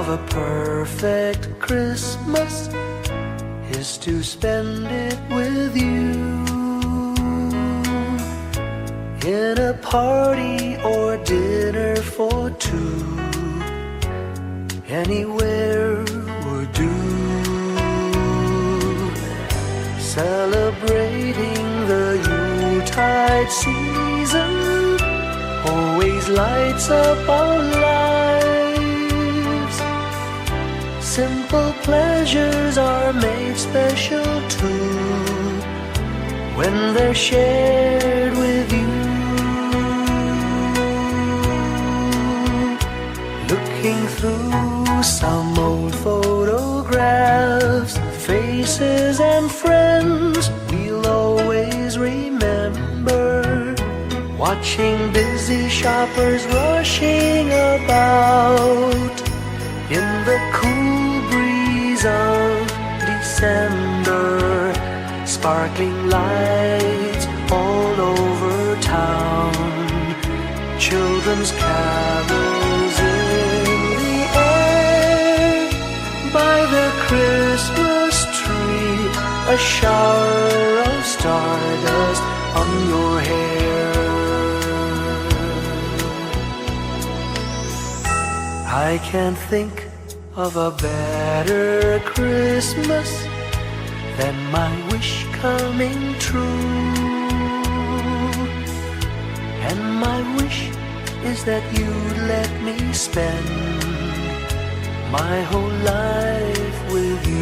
of a perfect Christmas is to spend it with you, in a party or dinner for two. Anywhere would do. Celebrating the Yuletide season always lights up our lives. Simple pleasures are made special too when they're shared with you. Looking through some old photographs, faces and friends we'll always remember. Watching busy shoppers rushing about in the cool breeze of December. Sparkling lights all over town, children's carols in the air. By the Christmas tree, a shower of stardust on your hair. I can't think of a better Christmas than my wish coming true. And my wish is that you'd let me spend my whole life with you.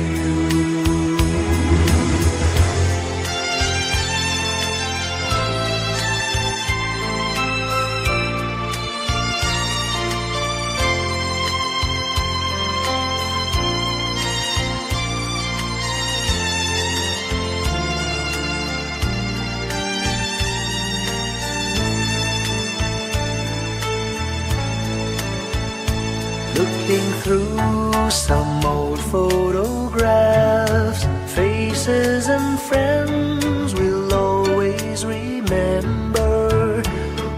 Looking through some old photographs, faces and friends we'll always remember.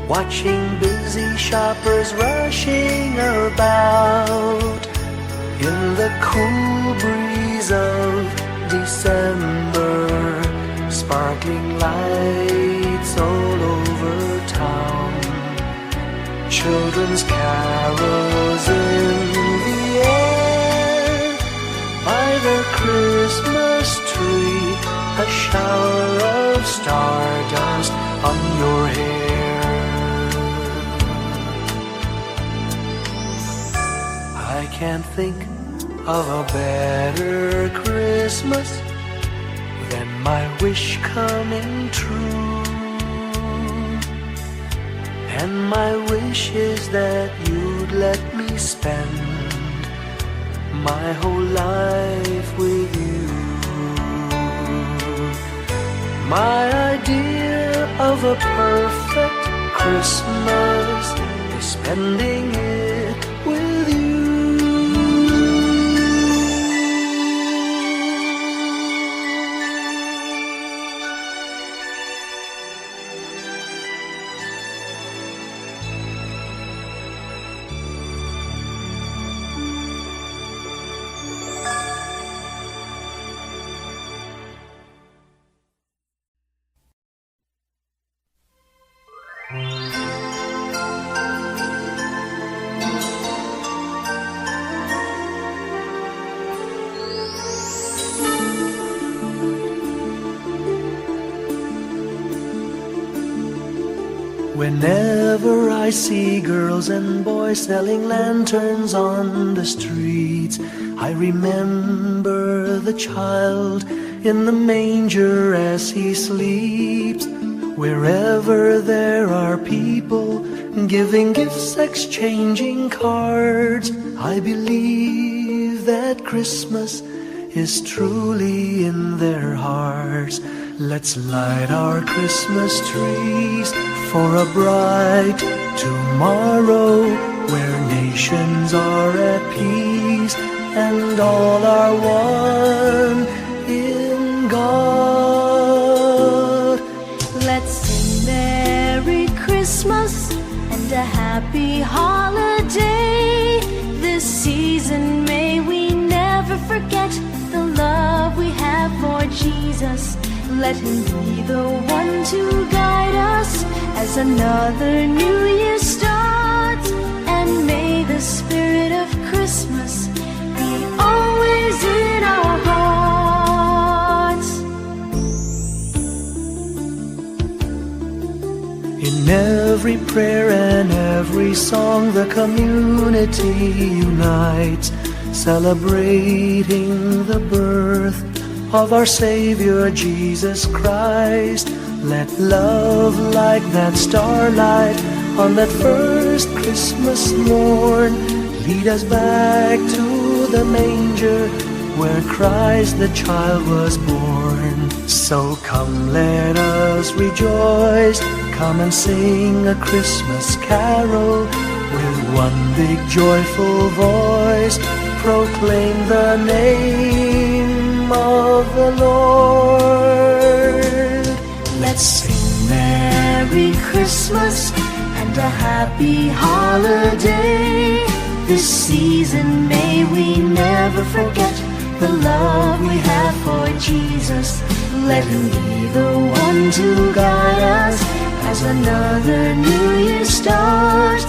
Watching busy shoppers rushing about in the cool breeze of December. Sparkling lights all over town, children's carols in the air. By the Christmas tree, a shower of stardust on your hair. I can't think of a better Christmas than my wish coming true. And my wish is that you'd let me spend my whole life with you. My idea of a perfect Christmas is spending it with you. Whenever I see girls and boys selling lanterns on the streets, I remember the child in the manger as he sleeps. Wherever there are people giving gifts, exchanging cards, I believe that Christmas is truly in their hearts. Let's light our Christmas trees for a bright tomorrow, where nations are at peace and all are one in God. Let's sing Merry Christmas and and a happy holiday. This season may we never forget the love we have for Jesus. Let him be the one to guide us as another new year starts. And may the spirit of Christmas be always in our hearts. In every prayer and every song, the community unites, celebrating the birth of our Savior Jesus Christ. Let love like that starlight on that first Christmas morn lead us back to the manger where Christ the child was born. So come, let us rejoice, come and sing a Christmas carol with one big joyful voice. Proclaim the name of the Lord. Let's sing Merry Christmas and a happy holiday. This season may we never forget the love we have for Jesus. Let him be the one to guide us as another new year starts.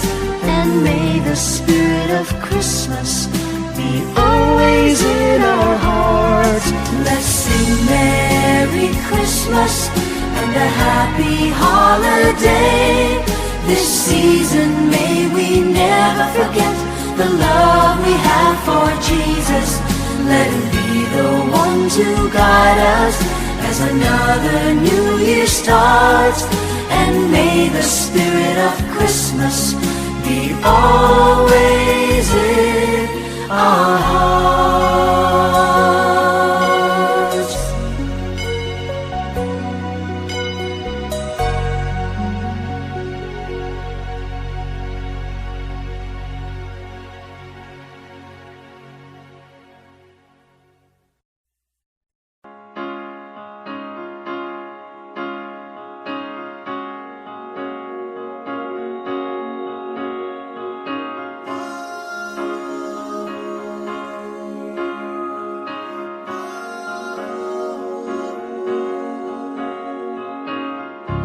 And may the spirit of Christmas be always in our hearts. Let's sing Merry Christmas and a happy holiday. This season may we never forget the love we have for Jesus. Let him be the one to guide us as another new year starts. And may the spirit of Christmas be always in our hearts.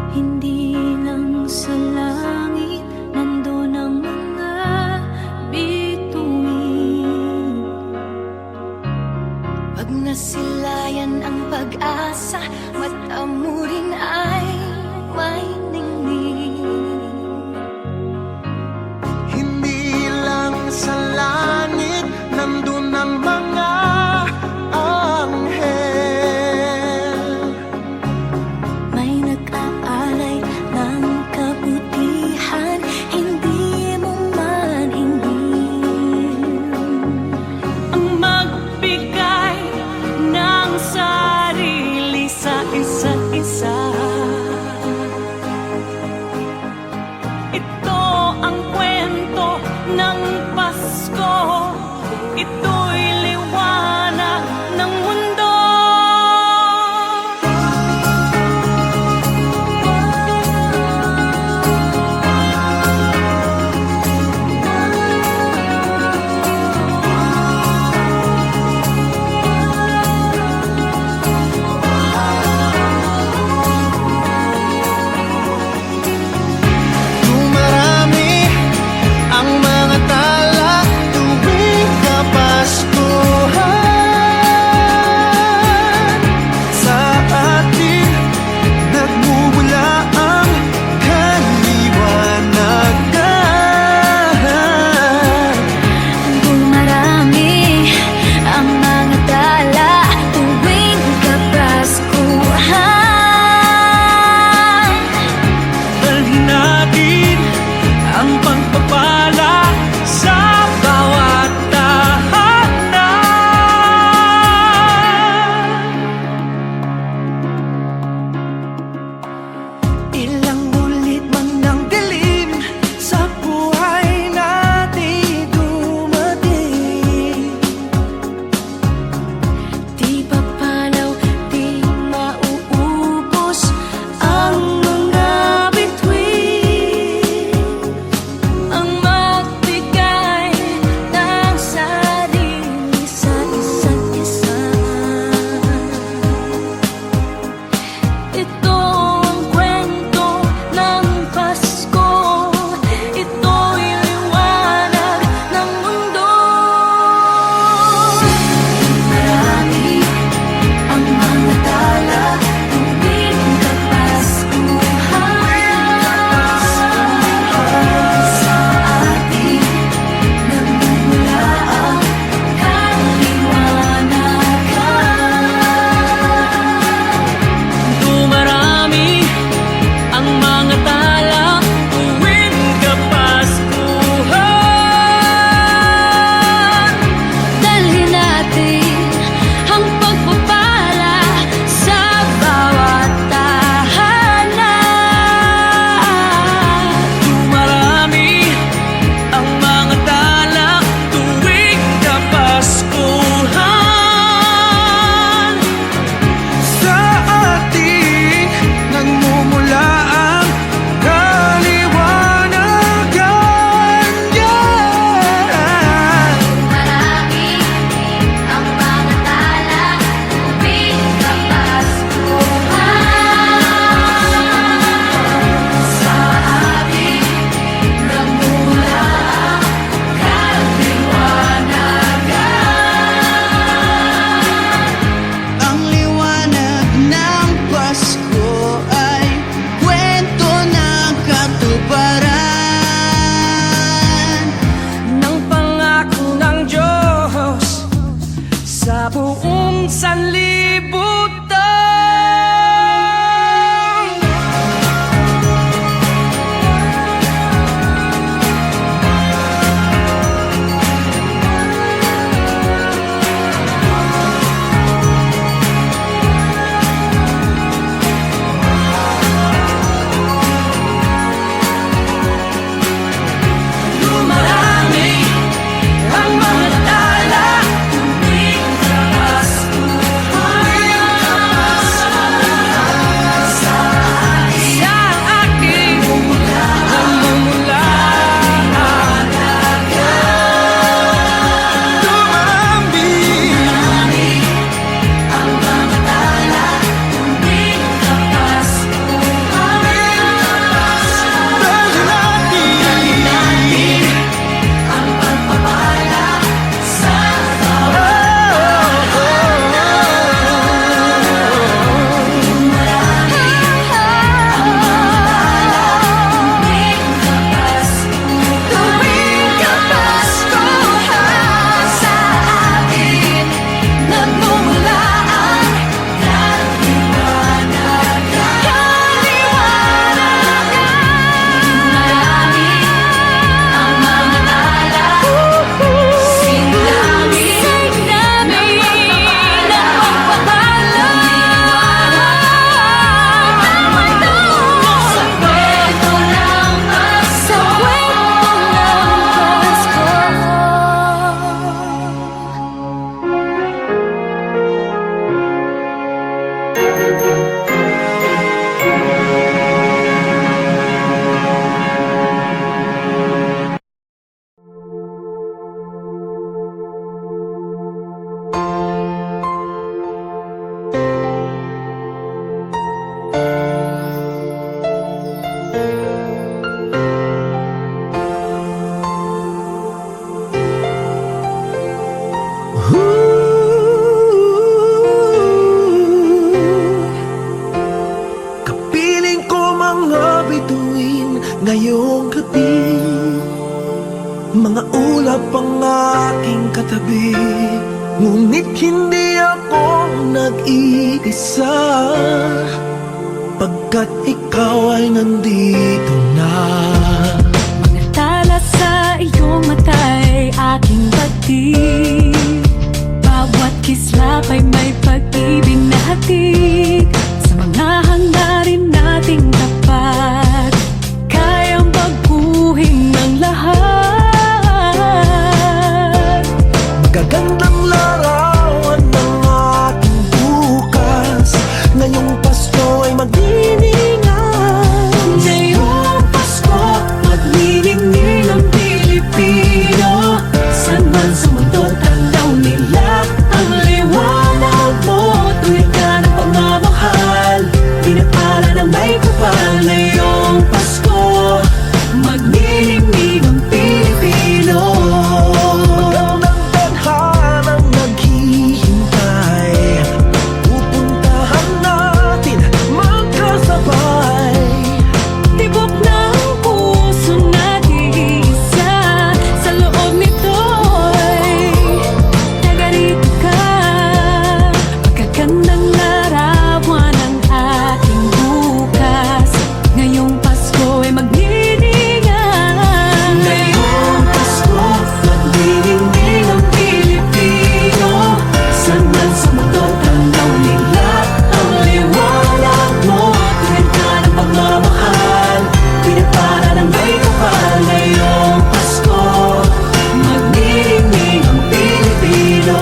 Hindi lang sa langit nandun ang mga bituin. Pag nasilayan ang pag-asa, mata mo rin ay may ningning. Hindi lang sa langit nandun ang mga anghel. May nag-aalay ng kabuti Ngayong gabi, mga ulap ang aking katabi, ngunit hindi ako nag-iisa, pagkat ikaw ay nandito na. Mga tala sa iyong mata'y aking pati, bawat kislap ay may pag-ibig na hatid. Sa mga hangarin nating tapat, kayang baguhin ng lahat. Gagandang larawan ng ating bukas, ngayong Pasko ay magdiningan. Ngayong Pasko, magniningning ang Pilipino. San man sa mundo, tanaw nila ang liwanag mo. Tuwid ka ng pagmamahal, pinapala ng may kapal. Ngayong Pasko, magniningning ang Pilipino. Magandang tadhanang naghihintay, pupuntahan natin magkasabay. Tibok ng puso natin isa, sa loob nito'y tagarito ka. Magagandang larawan ang ating bukas, ngayong Pasko ay magniningan. Ngayong Pasko, magniningning ang Pilipino. San man sa mundo, tanaw nila ang liwanag mo. Tuwid ka ng pagmamahal, pinapala ng may kapal. Ngayong Pasko, magniningning ang Pilipino.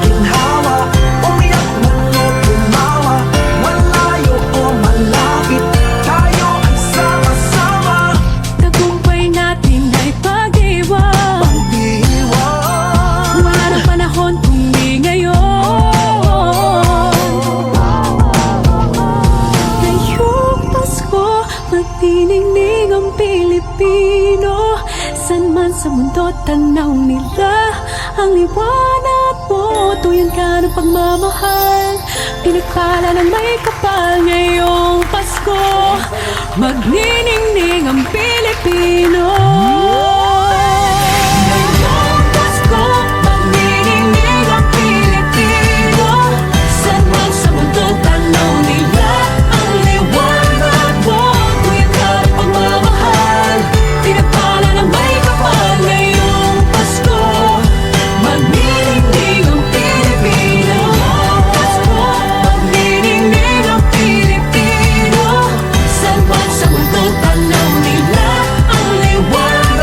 Ginhawa, umiyak man o tumawa, malayo o malapit, tayo ay sama-sama. Tagumpay natin ay pag-iwan, Pag-iwan, wala nang panahon kundi ngayon. Ngayong Pasko, magniningning ang Pilipino. San man sa mundo, tanaw nila ang liwanag mo. Tuyan ka ng pagmamahal, pinagpala ng may kapal. Ngayong Pasko, magniningning ang Pilipino. Ngayong Pasko, magniningning ang Pilipino. San man sa mundo, tanaw nila ang liwanag mo. Tuyan ka ng pagmamahal, pinapala ng may kapal. Ngayong Pasko, magniningning ang Pilipino. Pasko, magniningning ang Pilipino. San man sa mundo, tanaw nila ang liwanag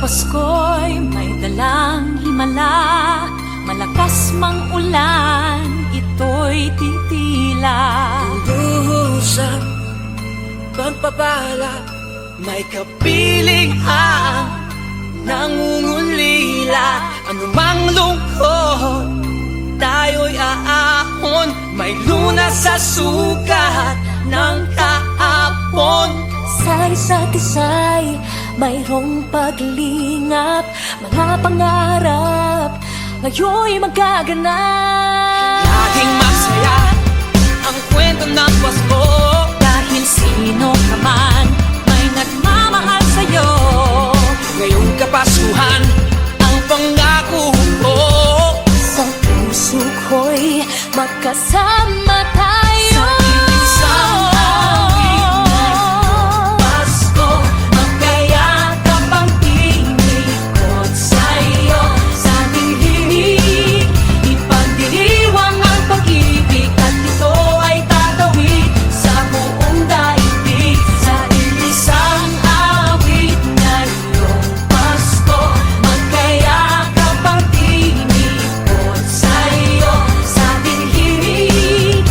Pasko'y may dalang himala, malakas mang ulan, ito'y titila. Luhusang pagpapala, may kapiling ang nangungulila. Anumang lungkot, tayo'y aahon, may lunas sa sukat ng kahapon. Sa isa't isa'y mayroong paglingap, mga pangarap ngayon'y magaganap. Laging masaya ang kwento ng Pasko, Dahil sino ka man may nagmamahal sa'yo. ngayong Kapaskuhan ang pangako ko. Sa puso ko'y magkasama tayo. Sa isang awit ng Pasko, magkayakap ang tinikot sa'yo. Sa ating himig, ipagdiriwang ang pag-ibig, at ito ay tatawid sa buong daigdig. Sa isang awit ngayong Pasko, magkayakap ang tinikot sa'yo. Sa ating himig,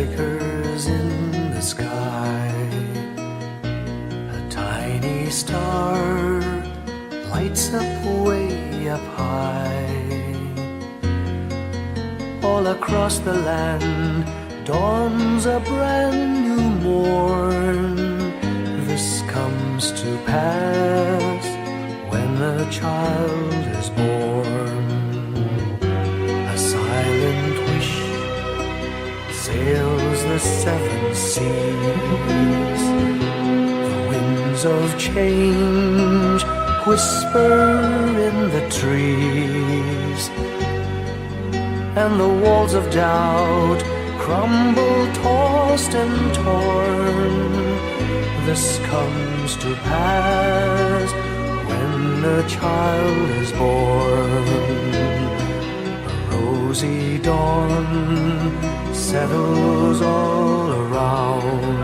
flickers in the sky. A tiny star lights up way up high. All across the land dawns a brand new morn. This comes to pass when a child is born. A silent wish sails the seven seas. The winds of change whisper in the trees, and the walls of doubt crumble, tossed and torn. This comes to pass when a child is born. A rosy dawn settles all around.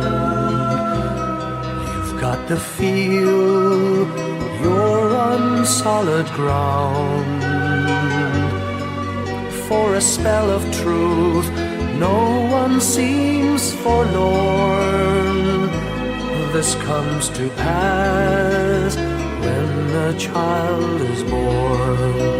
You've got to feel you're on solid ground. For a spell of truth, no one seems forlorn. This comes to pass when a child is born.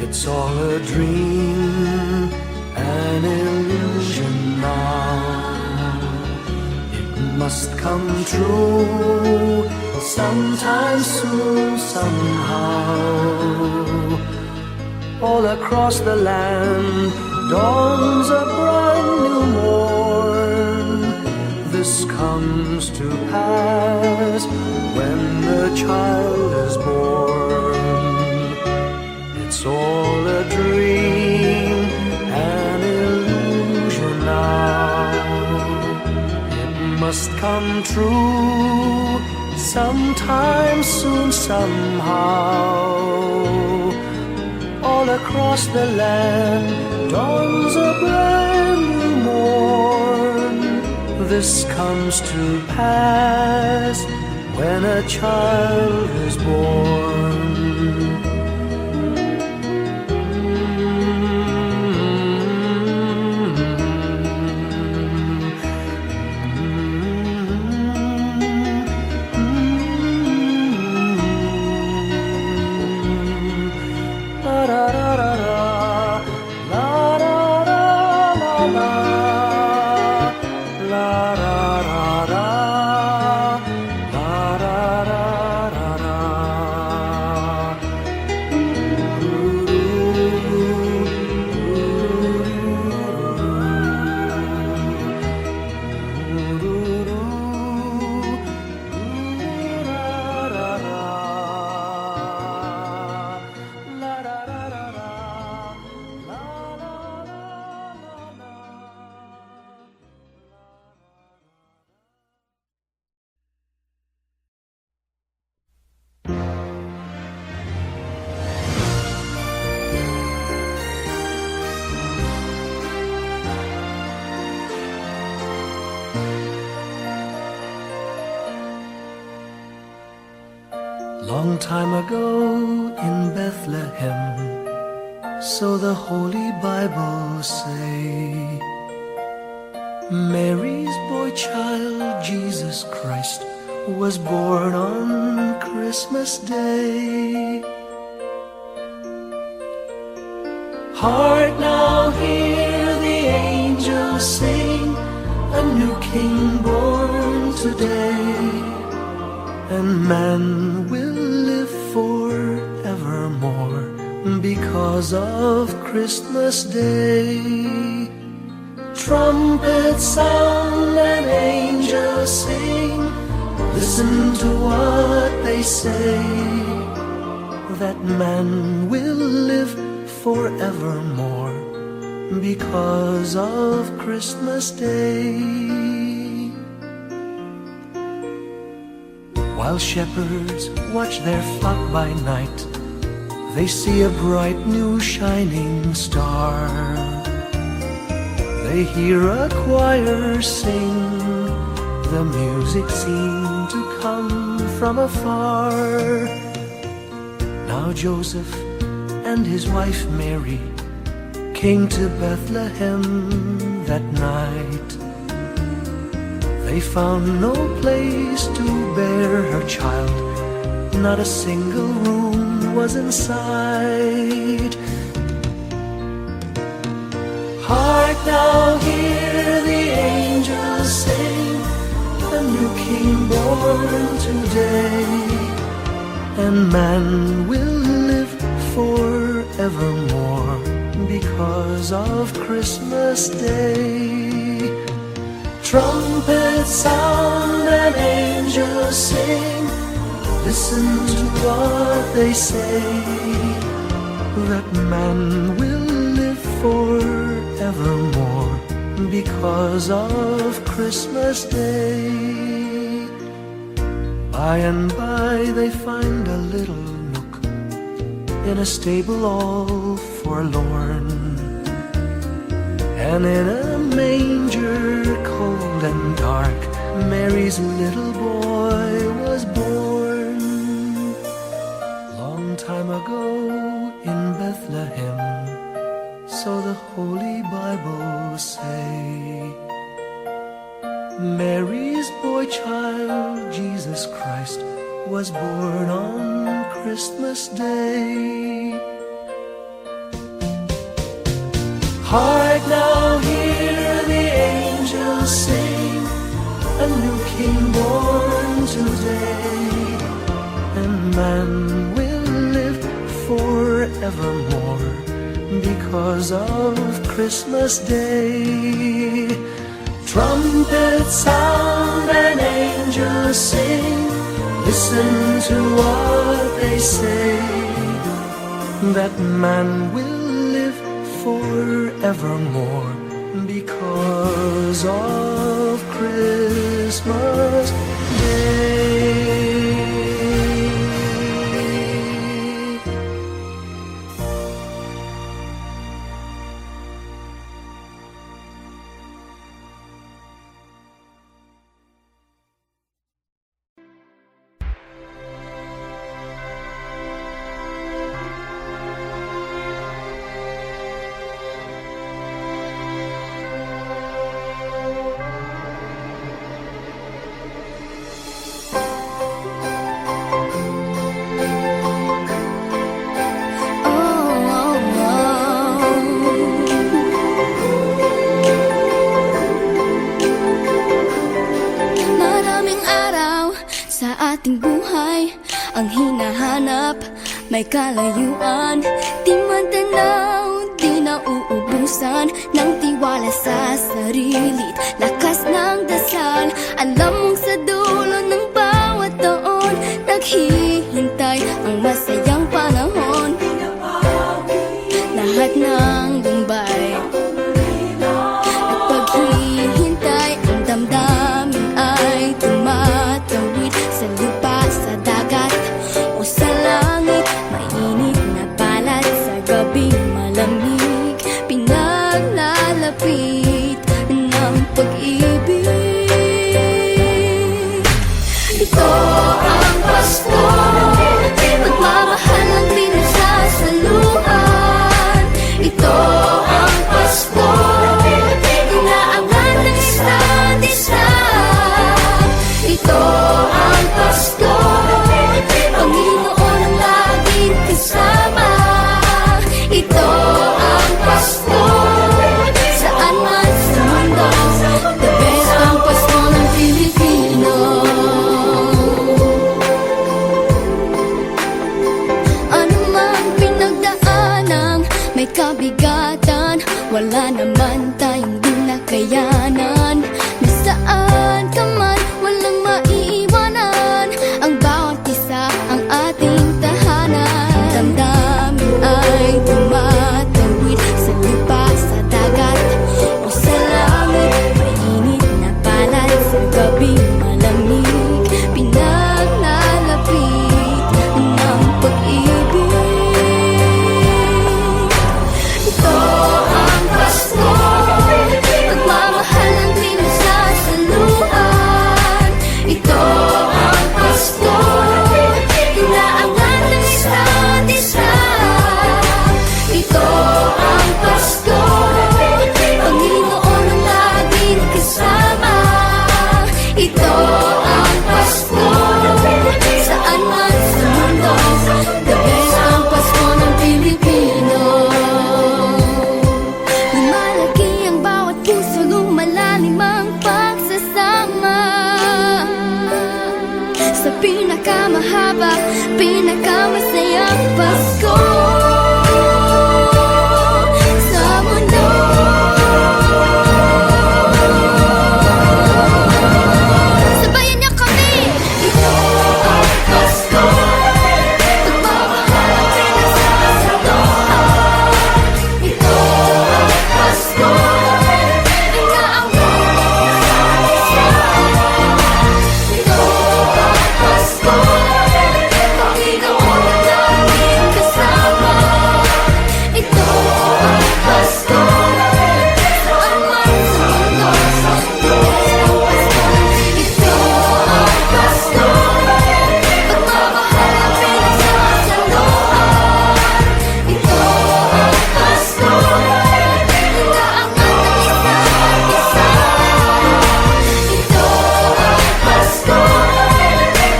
It's all a dream, an illusion now. It must come true sometime soon, somehow. All across the land dawns a brand new morn. This comes to pass when the child is born. It's all a dream, an illusion now. It must come true sometime soon, somehow. All across the land dawns a brand new morn. This comes to pass when a child is born. Long time ago in Bethlehem, so the Holy Bible say, Mary's boy child, Jesus Christ, was born on Christmas Day. Hark now, hear the angels sing, a new King born today, and man will live forevermore because of Christmas Day. Trumpets sound and angels sing, listen to what they say, that man will live forevermore because of Christmas Day. While shepherds watch their flock by night, they see a bright new shining star. They hear a choir sing, the music seemed to come from afar. Now Joseph and his wife Mary came to Bethlehem that night. They found no place to bear her child, not a single room was in sight. Hark now, hear the angels sing, a new king born today, and man will live forevermore because of Christmas Day. Trumpets sound and angels sing, listen to what they say, that man will live forevermore because of Christmas Day. By and by they find a little nook in a stable all forlorn, and in a manger cold and dark Mary's little boy was born. Long time ago in Bethlehem, so the Holy Bible say, Mary's boy child, Jesus Christ, was born on Christmas Day. Hark now, hear the angels sing, a new king born today, and man will live forevermore because of Christmas Day. Trumpets sound and angels sing, listen to what they say, that man will live forevermore because of Christmas Day. ating buhay ang hinahanap, may kalayuan, di matanaw, di nauubusan ng tiwala sa sarili't lakas ng dasal. Alam mong sa dulo ng bawat taon, naghihintay ang masayang panahon. Lahat ng lumbay at paghihintay, ang damdamin ay tumatawid sa lupa, sa dagat o sa langit. Mainit na balat sa gabing malamig, pinaglalapit ng pag-ibig. Ito ang Pasko, pagmamahal ang pinagsasaluhan. Ito ang Pasko, inaangat ng isa't isa. Ito ang Pasko, Panginoon ang laging kasama. Ito ang Pasko, saan man sa mundo, the best ang Pasko ng Pilipino. Ano mang pinagdaanang may kabigatan, wala naman tayong di nakayanan. Nasaan ka man, walang maiiwanan, ang bawat isa ang ating tahanan. Damdamin ay tumatawid sa lupa, sa dagat pinakamasayang Pasko sa mundo. Sabayan niyo kami! Ito ang Pasko, pagmamahal ang pinagsasaluhan. Ito ang Pasko, inaangkin ang isa. Ito ang Pasko, Panginoon ang laging kasama. Ito ang Pasko, saan man sa mundo, sa mundo. Ito ang Pasko, pagmamahal ang pinagsasaluhan. Ito ang Pasko, inaangat ang isa't isa. Ito ang Pasko,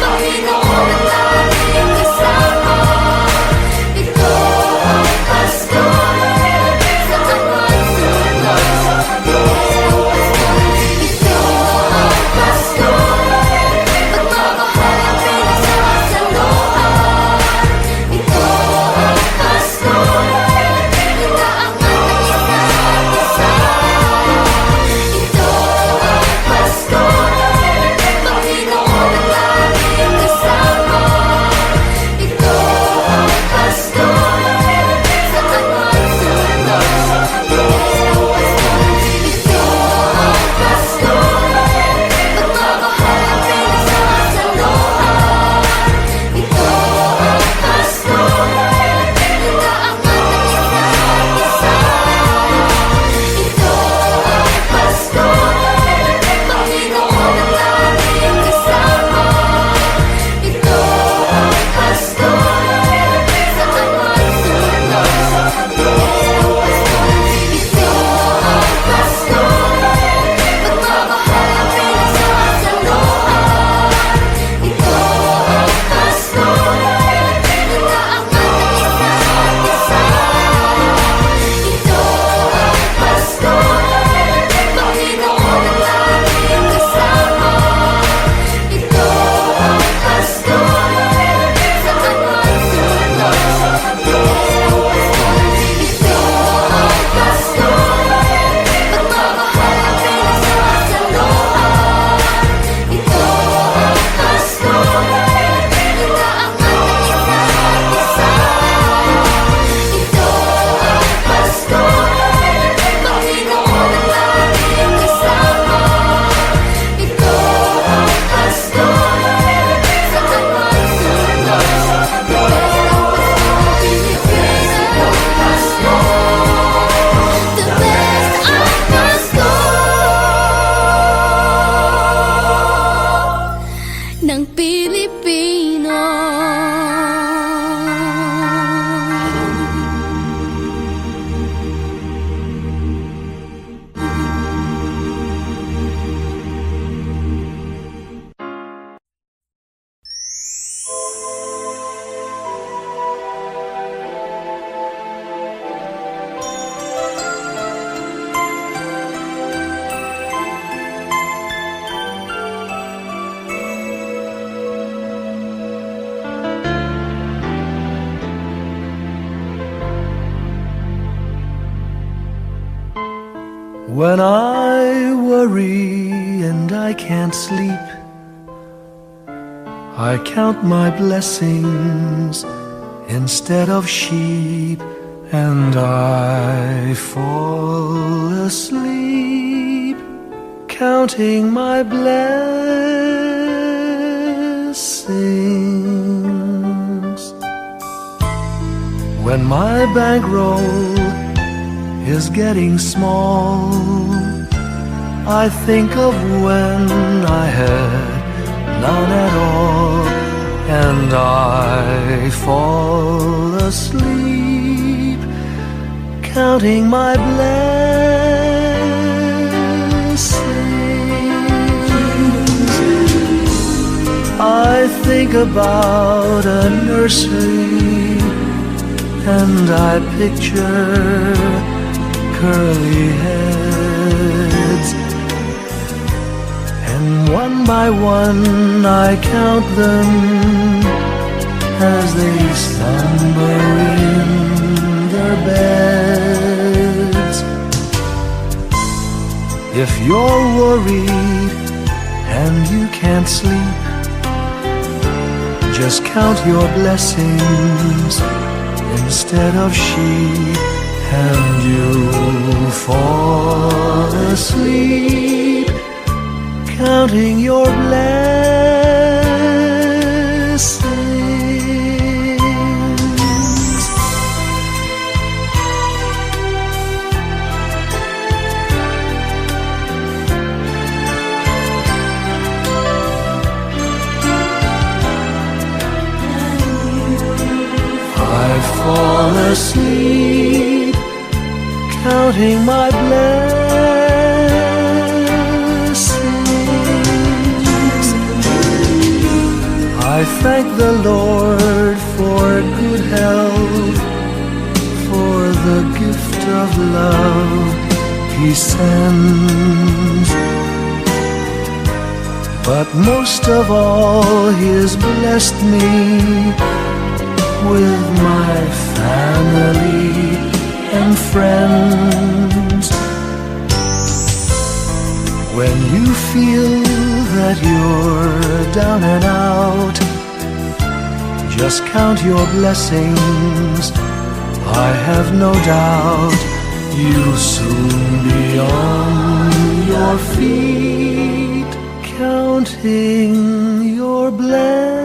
Panginoon ang laging kasama. Ito ang Pasko, saan man sa mundo, sa mundo. Ito ang Pasko, pagmamahal ang pinagsasaluhan. Ito ang Pasko, inaangat ang isa't isa. Ito ang Pasko, Panginoon ang laging kasama. Ito ang Pasko, saan man sa mundo, sa mundo. Ito ang Pasko, pagmamahal ang pinagsasaluhan. Ito ang Pasko, inaangat ang isa't isa. Ito ang Pasko, Panginoon ang laging kasama. Ito ang Pasko, saan man sa mundo, sa mundo. Ito ang Pasko, pagmamahal ang pinagsasaluhan. Ito ang Pasko, inaangat ang isa't isa. Ito ang Pasko, Panginoon ang laging kasama. Ito ang Pasko, saan man sa mundo, sa mundo. Ito ang Pasko, pagmamahal ang pinagsasaluhan. Ito ang Pasko, inaangat ang isa't isa. Ito ang Pasko, Panginoon ang laging kasama. Ito ang Pasko, saan man sa mundo, sa mundo. The best ang Pasko ng Pilipino. When I worry and I can't sleep, I count my blessings instead of sheep, and I fall asleep counting my blessings. When my bankroll is getting small, I think of when I had none at all, and I fall asleep counting my blessings. I think about a nursery, and I picture curly heads, and one by one I count them as they slumber in their beds. If you're worried and you can't sleep, just count your blessings instead of sheep, and you'll fall asleep counting your blessings. I fall asleep counting my blessings. I thank the Lord for good health, for the gift of love He sends. But most of all, He has blessed me with my family and friends. When you feel that you're down and out, just count your blessings. I have no doubt you'll soon be on your feet, counting your blessings.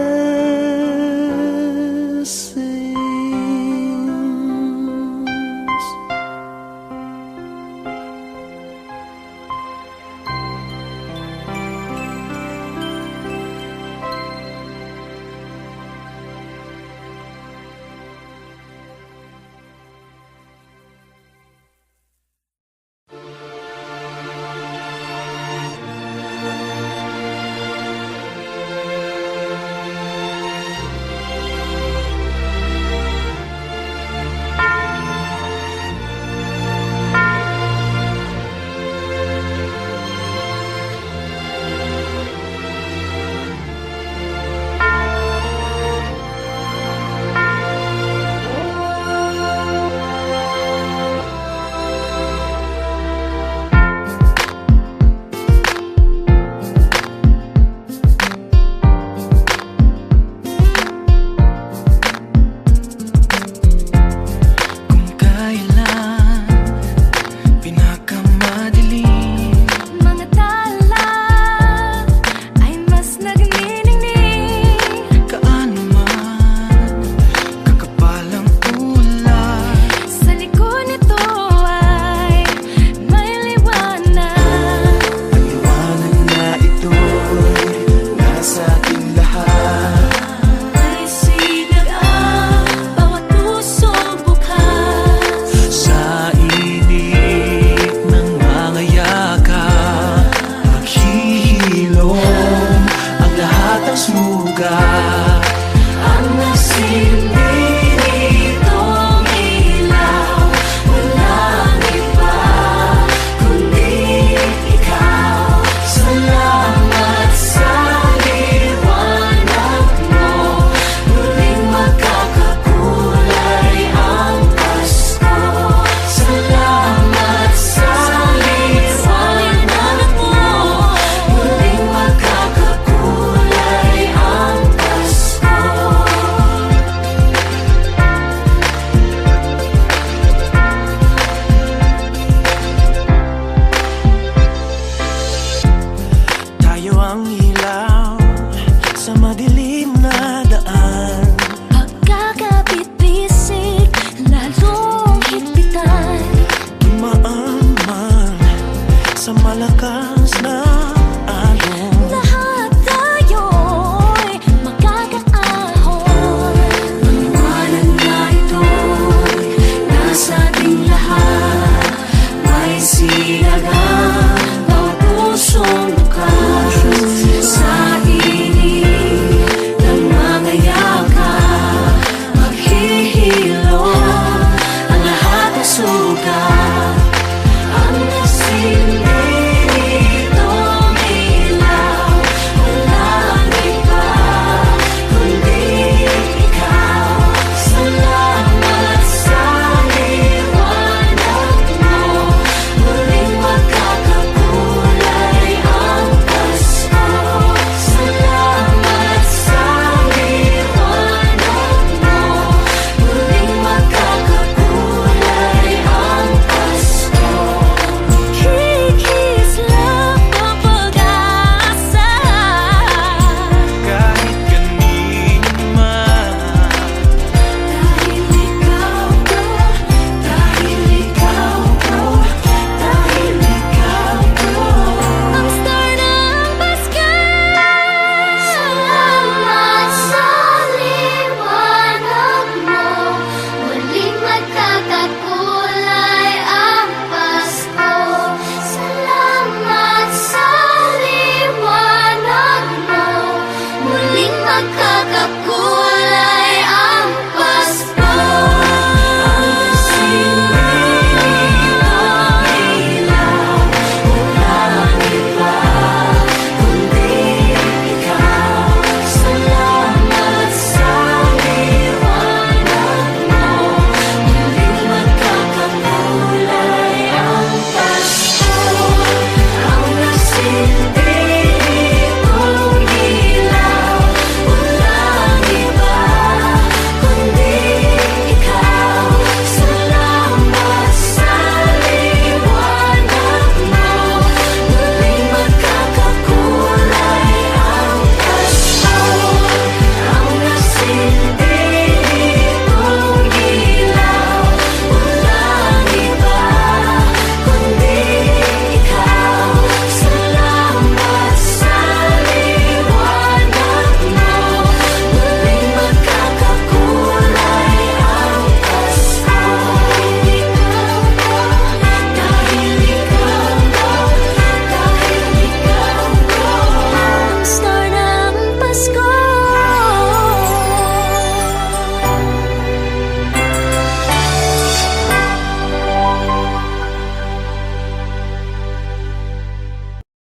Sa malakas na